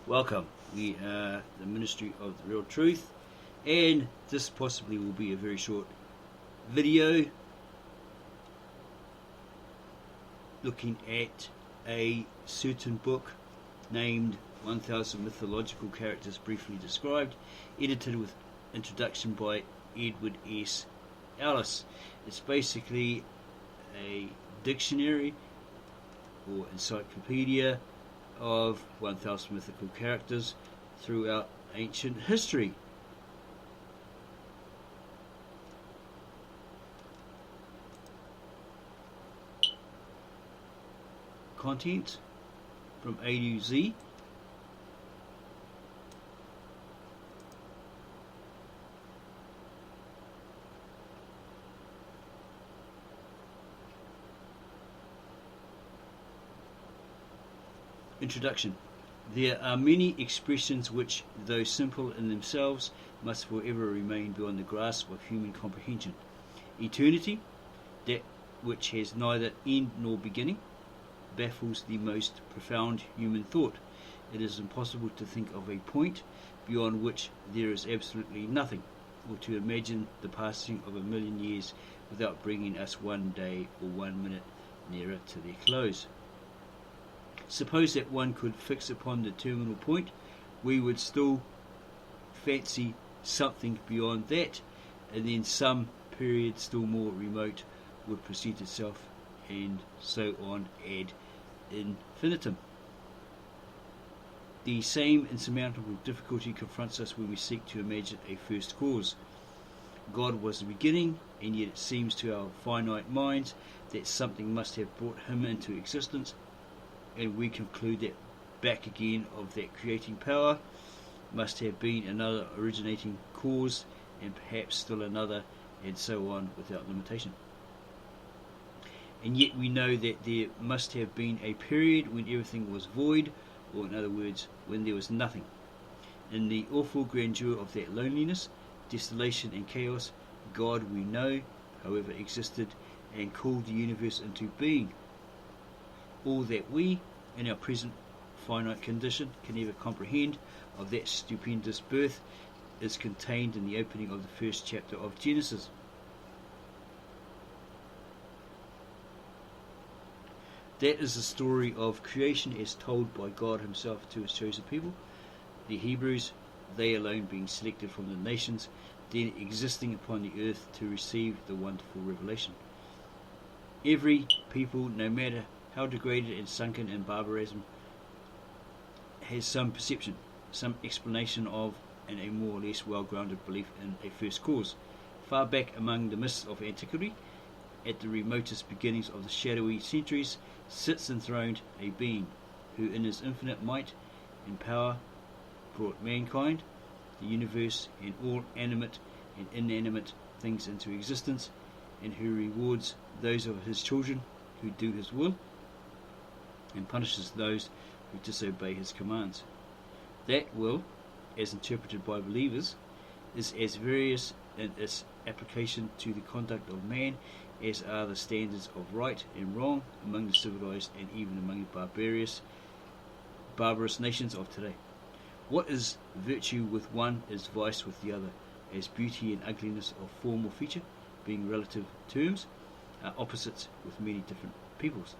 Welcome. We are the Ministry of the Real Truth, and this possibly will be a very short video looking at a certain book named 1000 Mythological Characters Briefly Described, edited with introduction by Edward S Ellis. It's basically a dictionary or encyclopedia of 1000 mythical characters throughout ancient history. Content from A to Z. Introduction. There are many expressions which, though simple in themselves, must forever remain beyond the grasp of human comprehension. Eternity, that which has neither end nor beginning, baffles the most profound human thought. It is impossible to think of a point beyond which there is absolutely nothing, or to imagine the passing of 1,000,000 years without bringing us one day or 1 minute nearer to their close. Suppose that one could fix upon the terminal point, we would still fancy something beyond that, and then some period still more remote would present itself, and so on ad infinitum. The same insurmountable difficulty confronts us when we seek to imagine a first cause. God was the beginning, and yet it seems to our finite minds that something must have brought him into existence, and we conclude that back again of that creating power must have been another originating cause, and perhaps still another, and so on without limitation. And yet we know that there must have been a period when everything was void, or in other words, when there was nothing. In the awful grandeur of that loneliness, desolation and chaos, God, we know, however, existed and called the universe into being. All that we, in our present finite condition, can ever comprehend of that stupendous birth is contained in the opening of the first chapter of Genesis. That is the story of creation as told by God himself to his chosen people, the Hebrews, they alone being selected from the nations, then existing upon the earth to receive the wonderful revelation. Every people, no matter how degraded and sunken in barbarism, has some perception, some explanation of, and a more or less well-grounded belief in a first cause. Far back among the mists of antiquity, at the remotest beginnings of the shadowy centuries, sits enthroned a being who in his infinite might and power brought mankind, the universe, and all animate and inanimate things into existence, and who rewards those of his children who do his will, and punishes those who disobey his commands. That will, as interpreted by believers, is as various in its application to the conduct of man as are the standards of right and wrong among the civilized and even among the barbarous nations of today. What is virtue with one is vice with the other, as beauty and ugliness of form or feature, being relative terms, are opposites with many different peoples.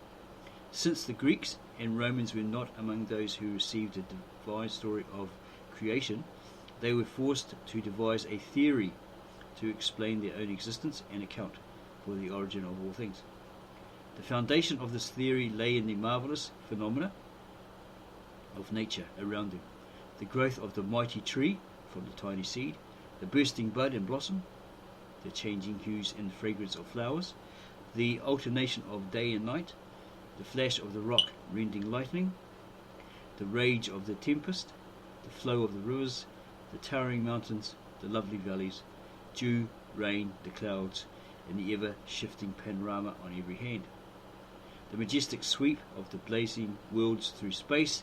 Since the Greeks and Romans were not among those who received the divine story of creation, they were forced to devise a theory to explain their own existence and account for the origin of all things. The foundation of this theory lay in the marvellous phenomena of nature around them, the growth of the mighty tree from the tiny seed, the bursting bud and blossom, the changing hues and fragrance of flowers, the alternation of day and night, the flash of the rock rending lightning, the rage of the tempest, the flow of the rivers, the towering mountains, the lovely valleys, dew, rain, the clouds, and the ever-shifting panorama on every hand. The majestic sweep of the blazing worlds through space,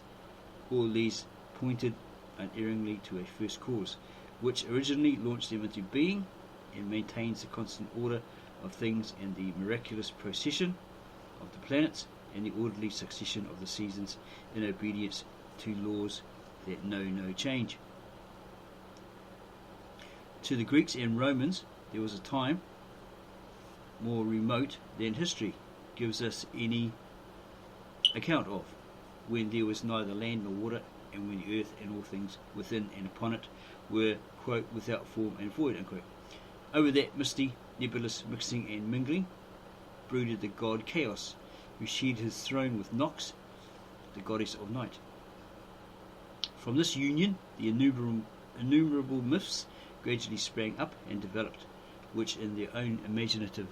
all these pointed unerringly to a first cause, which originally launched them into being and maintains the constant order of things and the miraculous procession of the planets and the orderly succession of the seasons in obedience to laws that know no change. To the Greeks and Romans, there was a time more remote than history gives us any account of, when there was neither land nor water, and when the earth and all things within and upon it were, quote, without form and void, unquote. Over that misty, nebulous mixing and mingling brooded the god Chaos, who shared his throne with Nox, the goddess of night. From this union, the innumerable myths gradually sprang up and developed, which in their own imaginative,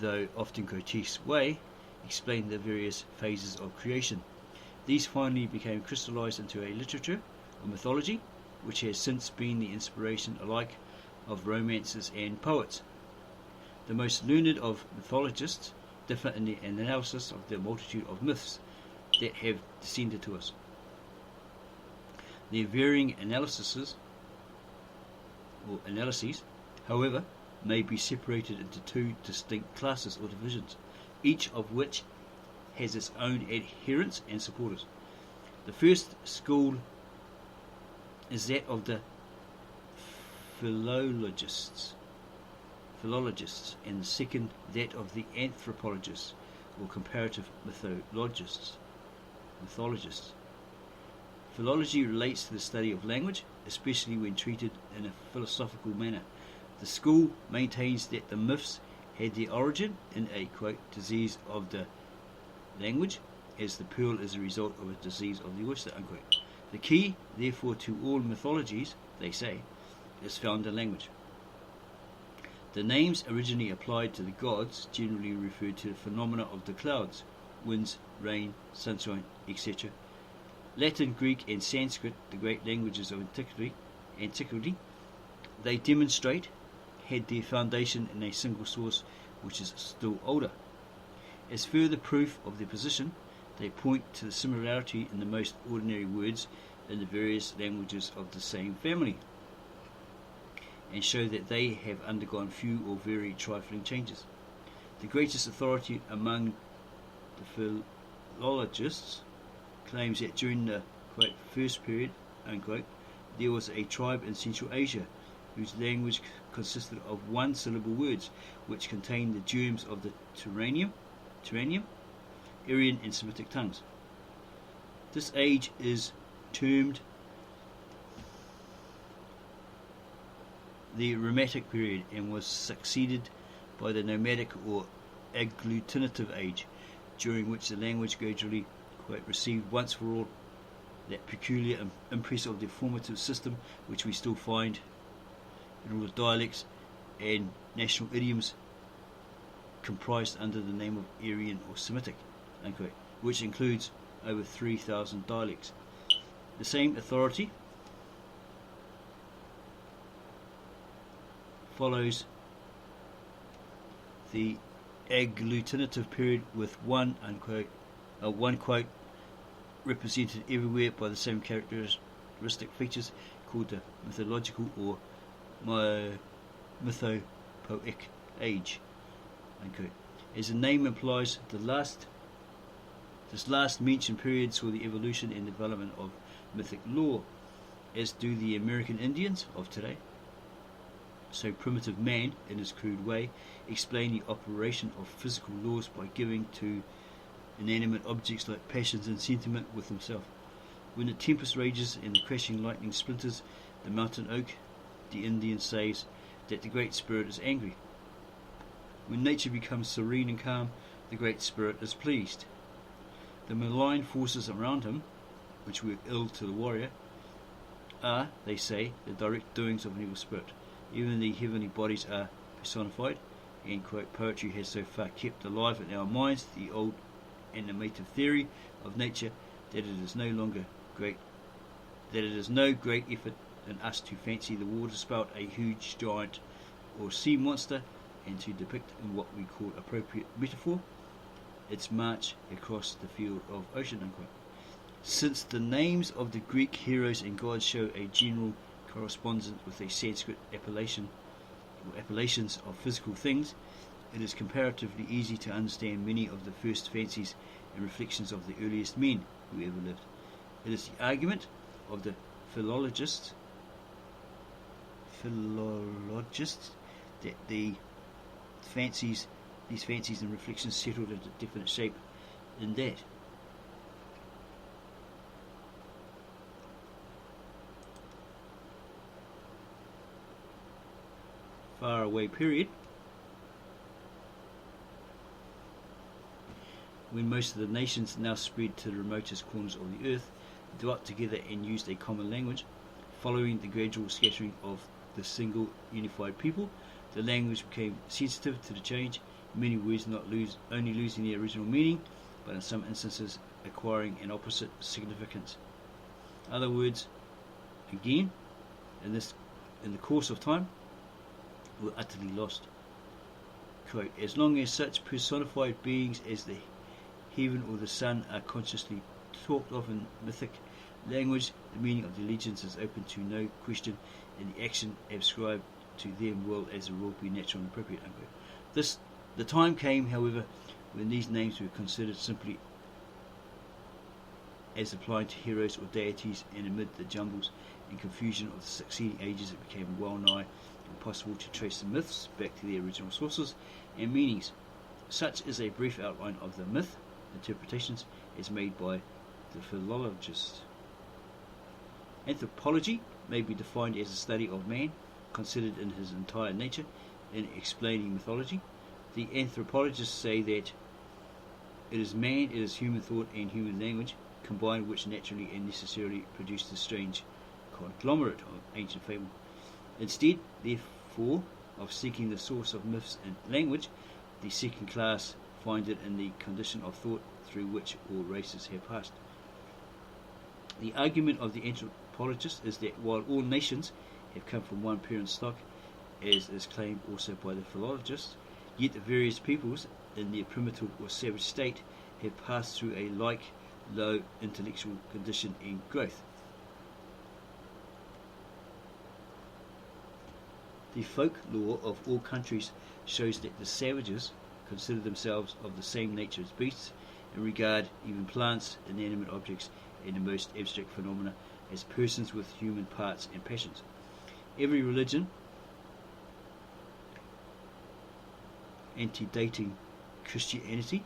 though often grotesque way, explain the various phases of creation. These finally became crystallized into a literature of mythology, which has since been the inspiration alike of romancers and poets. The most learned of mythologists differ in the analysis of the multitude of myths that have descended to us. Their varying analyses, however, may be separated into two distinct classes or divisions, each of which has its own adherents and supporters. The first school is that of the philologists, and the second that of the anthropologists or comparative mythologists. Philology relates to the study of language, especially when treated in a philosophical manner. The school maintains that the myths had their origin in a, quote, disease of the language, as the pearl is a result of a disease of the oyster, unquote. The key, therefore, to all mythologies, they say, is found in language. The names originally applied to the gods generally referred to the phenomena of the clouds, winds, rain, sunshine, etc. Latin, Greek, and Sanskrit, the great languages of antiquity, they demonstrate, had their foundation in a single source which is still older. As further proof of their position, they point to the similarity in the most ordinary words in the various languages of the same family, and show that they have undergone few or very trifling changes. The greatest authority among the philologists claims that during the, quote, first period, unquote, there was a tribe in Central Asia whose language consisted of one-syllable words which contained the germs of the Turanian, Aryan and Semitic tongues. This age is termed the Ramatic period and was succeeded by the nomadic or agglutinative age, during which the language gradually, quote, received once for all that peculiar impress of the formative system which we still find in all the dialects and national idioms comprised under the name of Aryan or Semitic, unquote, which includes over 3,000 dialects. The same authority follows the agglutinative period with one quote represented everywhere by the same characteristic features called the mythological or mythopoeic age, unquote. As the name implies, this last mentioned period saw the evolution and development of mythic lore, as do the American Indians of today. So primitive man, in his crude way, explained the operation of physical laws by giving to inanimate objects like passions and sentiment with himself. When the tempest rages and the crashing lightning splinters the mountain oak, the Indian says that the Great Spirit is angry. When nature becomes serene and calm, the Great Spirit is pleased. The malign forces around him, which were ill to the warrior, are, they say, the direct doings of an evil spirit. Even the heavenly bodies are personified, and, quote, poetry has so far kept alive in our minds the old animative theory of nature that it is no great effort in us to fancy the water spout a huge giant or sea monster, and to depict in what we call appropriate metaphor its march across the field of ocean, unquote. Since the names of the Greek heroes and gods show a general correspondence with a Sanskrit appellation or appellations of physical things, it is comparatively easy to understand many of the first fancies and reflections of the earliest men who ever lived. It is the argument of the philologists that these fancies and reflections settled into definite shape in that. Far away period, when most of the nations now spread to the remotest corners of the earth, dwelt together and used a common language. Following the gradual scattering of the single unified people, the language became sensitive to the change, many words not only losing their original meaning, but in some instances acquiring an opposite significance. Other words, again, in the course of time, were utterly lost. Quote, as long as such personified beings as the heaven or the sun are consciously talked of in mythic language, the meaning of the legends is open to no question, and the action ascribed to them will, as a rule, be natural and appropriate. Unquote. The time came, however, when these names were considered simply as applying to heroes or deities, and amid the jumbles and confusion of the succeeding ages, it became well nigh impossible to trace the myths back to their original sources and meanings. Such is a brief outline of the myth interpretations as made by the philologists. Anthropology may be defined as a study of man, considered in his entire nature, in explaining mythology. The anthropologists say that it is man, it is human thought and human language, combined which naturally and necessarily produce the strange conglomerate of ancient fable. Instead, therefore, of seeking the source of myths in language, the second class find it in the condition of thought through which all races have passed. The argument of the anthropologist is that while all nations have come from one parent stock, as is claimed also by the philologists, yet the various peoples in their primitive or savage state have passed through a like low intellectual condition and growth. The folklore of all countries shows that the savages consider themselves of the same nature as beasts, and regard even plants, inanimate objects, and the most abstract phenomena as persons with human parts and passions. Every religion antedating Christianity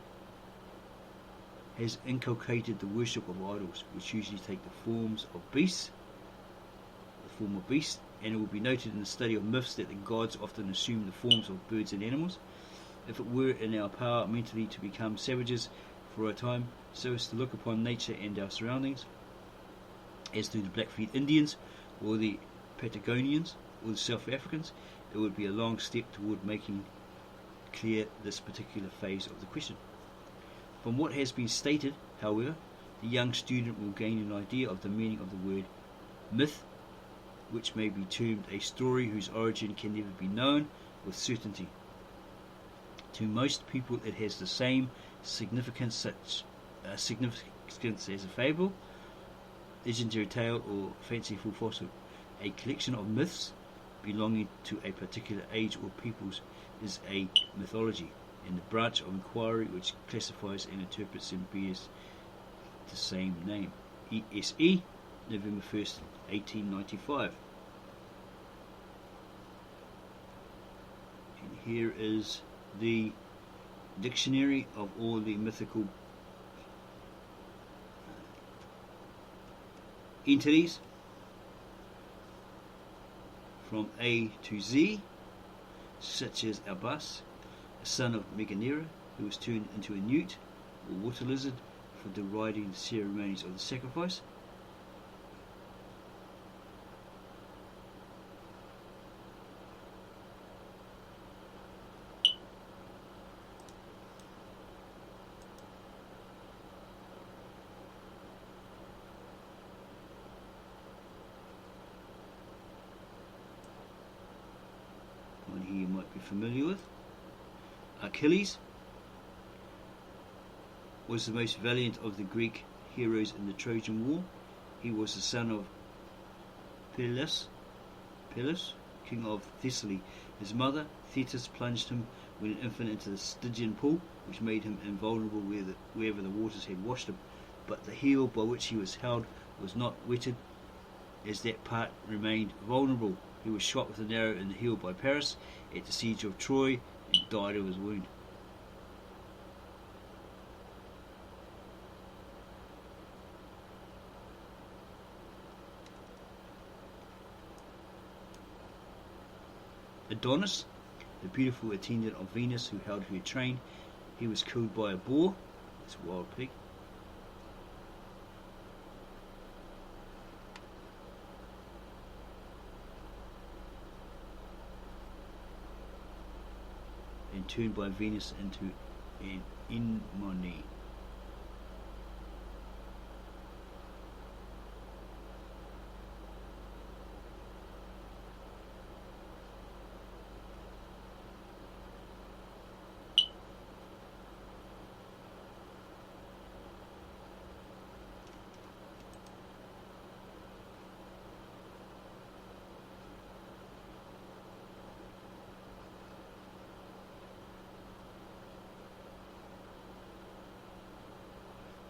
has inculcated the worship of idols, which usually take the form of beasts, and it will be noted in the study of myths that the gods often assume the forms of birds and animals. If it were in our power mentally to become savages for a time, so as to look upon nature and our surroundings, as do the Blackfeet Indians, or the Patagonians, or the South Africans, it would be a long step toward making clear this particular phase of the question. From what has been stated, however, the young student will gain an idea of the meaning of the word myth, which may be termed a story whose origin can never be known with certainty. To most people it has the same significance as a fable, legendary tale, or fanciful falsehood. A collection of myths belonging to a particular age or peoples is a mythology, and the branch of inquiry which classifies and interprets them bears the same name. ESE, November 1st, 1895. And here is the dictionary of all the mythical entities from A to Z, such as Albas, a son of Meganera, who was turned into a newt or water lizard for deriding the ceremonies of the sacrifice. One here you might be familiar with. Achilles was the most valiant of the Greek heroes in the Trojan War. He was the son of Peleus, king of Thessaly. His mother, Thetis, plunged him when an infant into the Stygian pool, which made him invulnerable wherever the waters had washed him. but the heel by which he was held was not wetted, as that part remained vulnerable. He was shot with an arrow in the heel by Paris at the siege of Troy and died of his wound. Adonis, the beautiful attendant of Venus who held her train, he was killed by a boar, that's a wild pig. And turned by Venus into an anemone.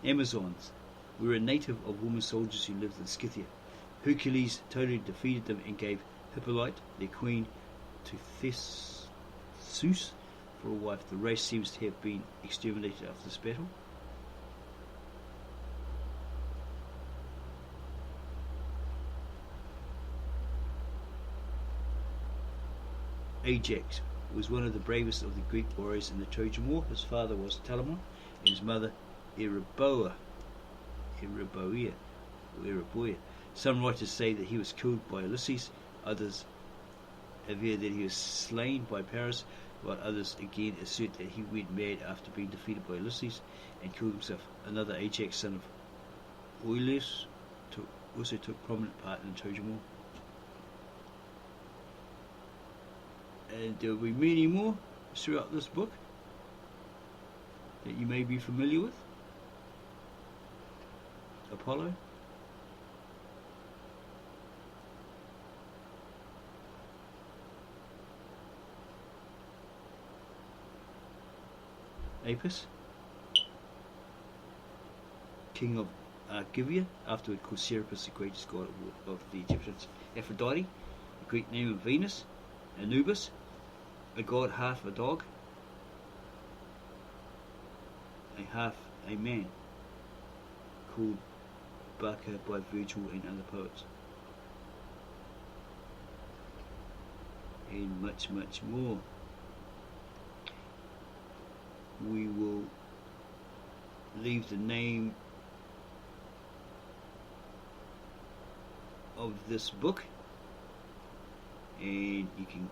Amazons were a native of women soldiers who lived in Scythia. Hercules totally defeated them and gave Hippolyte, their queen, to Theseus for a wife. The race seems to have been exterminated after this battle. Ajax was one of the bravest of the Greek warriors in the Trojan War. His father was Telamon and his mother Eryboea. Some writers say that he was killed by Ulysses, others aver that he was slain by Paris, while others again assert that he went mad after being defeated by Ulysses and killed himself. Another Ajax, son of Oileus, also took prominent part in the Trojan War. And there will be many more throughout this book that you may be familiar with. Apollo, Apis, king of Argivia, afterward called Serapis, the greatest god of the Egyptians. Aphrodite, the Greek name of Venus. Anubis, a god half a dog, a half a man, called Barca by Virgil and other poets, and much, much more. We will leave the name of this book, and you can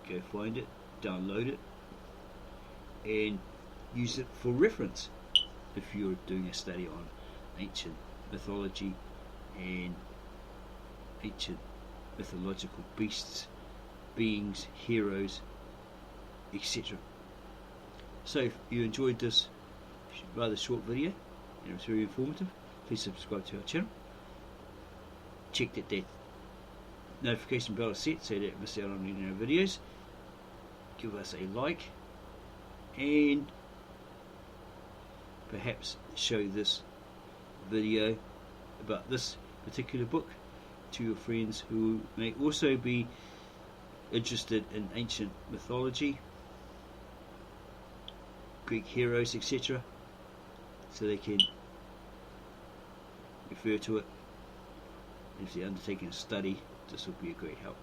go find it, download it, and use it for reference if you're doing a study on ancient mythology and ancient mythological beasts, beings, heroes, etc. So if you enjoyed this rather short video and it was very informative, please subscribe to our channel. Check that notification bell is set so you don't miss out on any of our videos. Give us a like and perhaps show this video about this particular book to your friends who may also be interested in ancient mythology, Greek heroes, etc., so they can refer to it. If they're undertaking a study, this will be a great help.